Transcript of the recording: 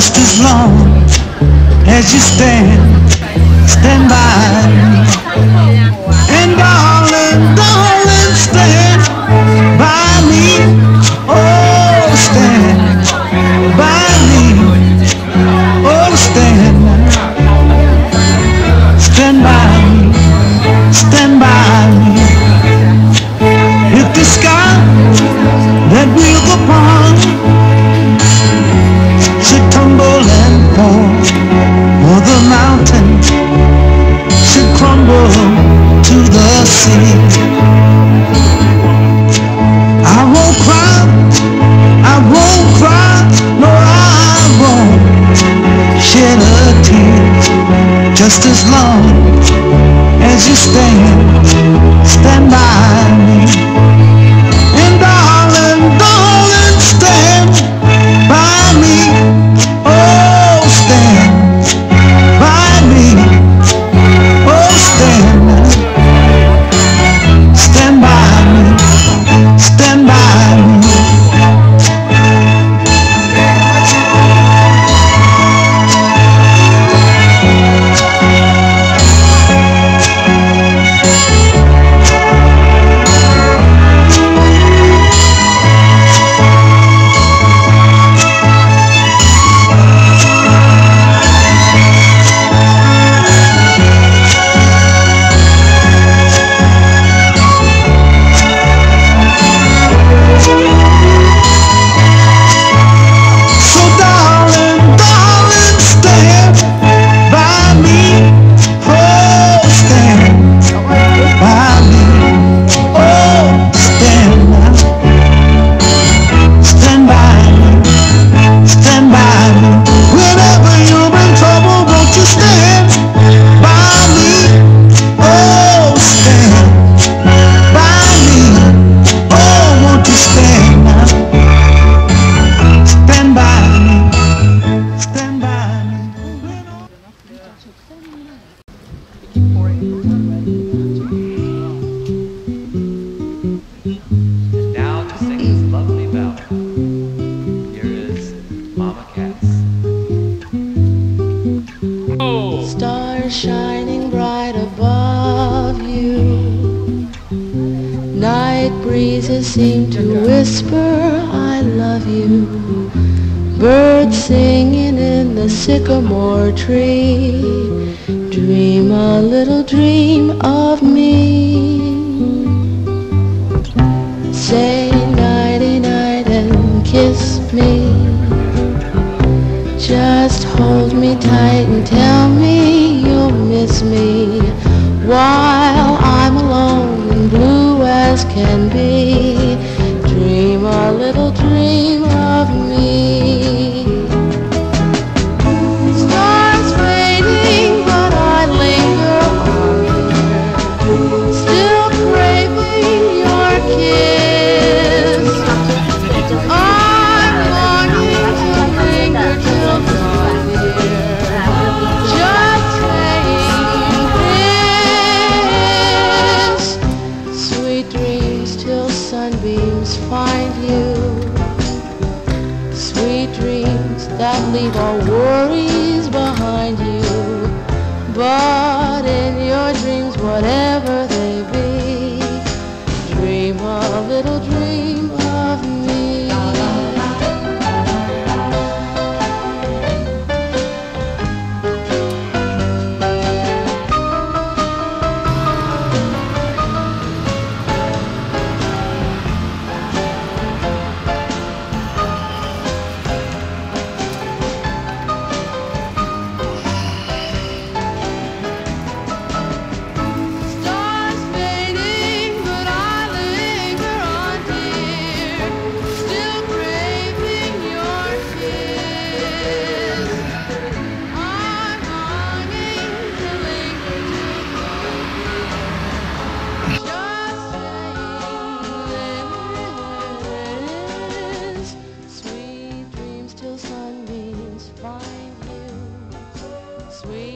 just as long as you stand by me. And darling, darling, stand by me. Oh, stand by me. Oh, stand by me. Stand by me. If the sky that we look upon should tumble and fall, or the mountain should crumble to the sea, I won't cry, I won't cry, no, I won't shed a tear, just as long as you stand by me. And darling, darling, stand by me. Oh, stand by me. Oh, stand by me. Stand by me. Stars shining bright above you, night breezes seem to whisper I love you, birds singing in the sycamore tree, dream a little dream of me. Say nighty night and kiss me, just hold me tight and tell me you'll miss me while I'm alone and blue as can be. Dream a little dream of me. Stars fading, but I linger on here, still craving your kiss. I'm longing to linger till dawn here, just saying this. Sweet dreams till sunbeams find you, sweet dreams that leave all worries behind you. But in your dreams, whatever they be, dream a little dream of me. Sweet dreams till sunbeams find you. Sweet